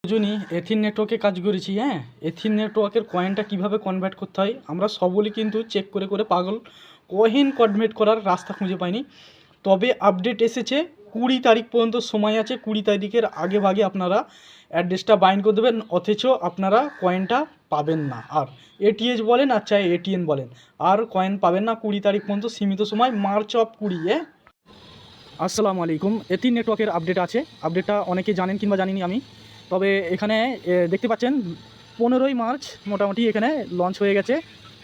দুজনই এথিন নেটওয়ার্কে কাজ করেছি। হ্যাঁ, এথিন নেটওয়ার্কের কয়েনটা কিভাবে কনভার্ট করতে হয় আমরা সবগুলি কিন্তু চেক করে করে পাগল, কয়েন কনভার্ট করার রাস্তা খুঁজে পাইনি। তবে আপডেট এসেছে, 20 তারিখ পর্যন্ত সময় আছে। 20 তারিখের আগে ভাগে আপনারা অ্যাড্রেসটা বাইন্ড করে দেবেন, অথচ আপনারা কয়েনটা পাবেন না। আর এটিএচ বলেন আর চাই এটিএন বলেন, আর কয়েন পাবেন না 20 তারিখ পর্যন্ত সীমিত সময়, মার্চ অফ 20। আসসালামু আলাইকুম। এথিন নেটওয়ার্কের আপডেট আছে, আপডেটটা অনেকে জানেন কিংবা জানিনি আমি। তবে এখানে দেখতে পাচ্ছেন 15ই মার্চ মোটামুটি এখানে লঞ্চ হয়ে গেছে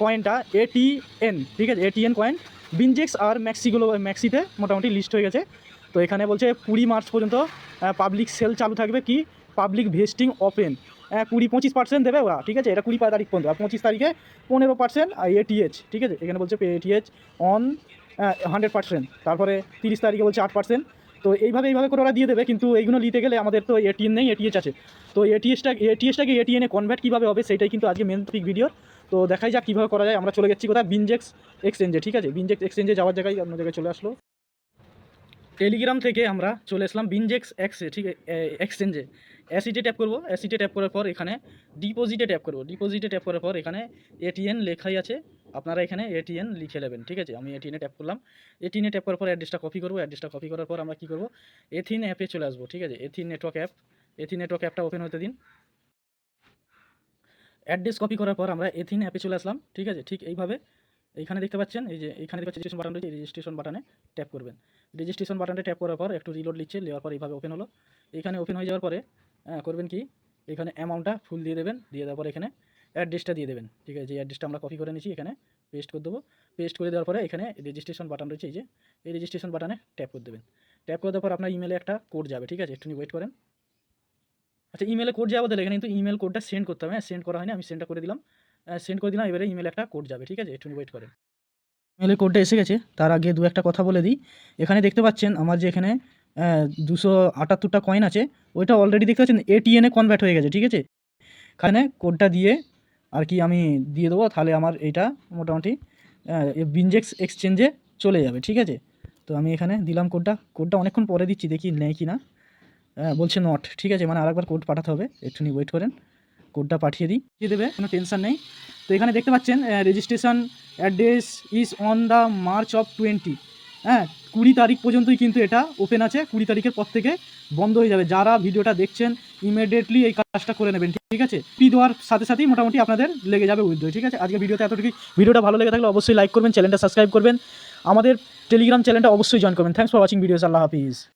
কয়েনটা এটিএন, ঠিক আছে, এটিএন কয়েন বিনজেক্স আর ম্যাক্সিতে মোটামুটি লিস্ট হয়ে গেছে। তো এখানে বলছে 20 মার্চ পর্যন্ত পাবলিক সেল চালু থাকবে, কি পাবলিক ভেস্টিং ওপেন 25% দেবে ওরা, ঠিক আছে। এটা 20 তারিখ পর্যন্ত, আর 25 তারিখে 15% এটিএচ, ঠিক আছে। এখানে বলছে এটিএচ অন 100%, তারপরে 30 তারিখে বলছে 8%। তো এইভাবে করে ওরা দিয়ে দেবে, কিন্তু এইগুলো নিতে গেলে আমাদের তো এটিএন নেই, এটিএচ আছে। তো এটিএসটাকে এটিএনে কনভার্ট কীভাবে হবে সেটাই কিন্তু আজকে মেন টপিক ভিডিও। তো দেখাই যাক কীভাবে করা যায়। আমরা চলে যাচ্ছি কোথায়, বিনজেক্স এক্সচেঞ্জে, ঠিক আছে। বিনজেক্স এক্সচেঞ্জে যাওয়ার জায়গায় অন্য জায়গায় চলে আসলো। টেলিগ্রাম থেকে আমরা চলে আসলাম বিনজেক্স ঠিক এক্সচেঞ্জে। অ্যাসিটে ট্যাপ করবো, অ্যাসিটে ট্যাপ করার পর এখানে ডিপোজিটে ট্যাপ করবো, ডিপোজিটে ট্যাপ করার পর এখানে এটিএন লেখাই আছে, আপনারা এখানে এটিএন লিখে নেবেন, ঠিক আছে। আমি এটিএনে ট্যাপ করলাম, এটিএনে ট্যাপ করার পর অ্যাড্রেসটা কপি করবো, অ্যাড্রেসটা কপি করার পর আমরা কী করবো, এথিন অ্যাপে চলে আসবো, ঠিক আছে। Ethin network app, Ethin network অ্যাপটা ওপেন হতে দিন। অ্যাড্রেস কপি করার পর আমরা এথিন অ্যাপে চলে আসলাম, ঠিক আছে। ঠিক এইভাবে এইখানে দেখতে পাচ্ছেন, এই যে এখানে দেখতে রেজিস্ট্রেশন বাটন রয়েছে, এই রেজিস্ট্রেশন বাটনে ট্যাপ করবেন। রেজিস্ট্রেশন বাটনে ট্যাপ করার পর একটু রিলোড নিচ্ছে, নেওয়ার পর এইভাবে ওপেন হলো। এখানে ওপেন হয়ে যাওয়ার পরে করবেন কি, এখানে অ্যামাউন্টটা ফুল দিয়ে দেবেন, দিয়ে দেওয়ার পর এখানে অ্যাড্রেসটা দিয়ে দেবেন, ঠিক আছে। যে অ্যাড্রেসটা আমরা কপি করে নিয়েছি এখানে পেস্ট করে দেবো। পেস্ট করে দেওয়ার পরে এখানে রেজিস্ট্রেশন বাটন রয়েছে, এই যে এই রেজিস্ট্রেশন বাটনে ট্যাপ করে দেবেন। ট্যাপ করে দেওয়ার পর আপনার ইমেলে একটা কোড যাবে, ঠিক আছে। একটুখানি ওয়েট করেন। আচ্ছা, ইমেলে কোড যাবো তাহলে এখানে কিন্তু ইমেল কোডটা সেন্ড করতে হবে। সেন্ড করা হয়নি, আমি সেন্ডটা করে দিলাম, সেন্ড করে দিলাম। এবারে ইমেলে একটা কোড যাবে, ঠিক আছে। একটুখানি ওয়েট করেন। ইমেলে কোডটা এসে গেছে, তার আগে দু একটা কথা বলে দিই। এখানে দেখতে পাচ্ছেন আমার যে এখানে 278টা কয়েন আছে, ওইটা অলরেডি দেখতে পাচ্ছেন এটিএনে কনভার্ট হয়ে গেছে, ঠিক আছে। এখানে কোডটা দিয়ে আর কি আমি দিয়ে দেবো, তাহলে আমার এইটা মোটামুটি বিনজেক্স এক্সচেঞ্জে চলে যাবে, ঠিক আছে। তো আমি এখানে দিলাম কোডটা অনেকক্ষণ পরে দিচ্ছি, দেখি নেই কি না। বলছে নট, ঠিক আছে, মানে আরেকবার কোড পাঠাতে হবে, একটুখানি ওয়েট করেন। কোডটা পাঠিয়ে দেবে, কোনো টেনশন নেই। তো এখানে দেখতে পাচ্ছেন registration address is on the March of 20, 20 তারিখ পর্যন্তই কিন্তু এটা ওপেন আছে। 20 তারিখের পর থেকে বন্ধ হয়ে যাবে। যারা ভিডিওটা দেখছেন ইমিডিয়েটলি এই কাজটা করে নেবেন, ঠিক আছে। ফি দেওয়ার সাথে সাথেই মোটামুটি আপনাদের লেগে যাবে উইথড্র, ঠিক আছে। আজকে ভিডিওতে এতটুকু। ভিডিওটা ভালো লেগে থাকলে অবশ্যই লাইক করবেন, চ্যানেলটা সাবস্ক্রাইব করবেন, আমাদের টেলিগ্রাম চ্যানেলটা অবশ্যই জয়েন করবেন। Thanks for watching videos. Allah Hafiz.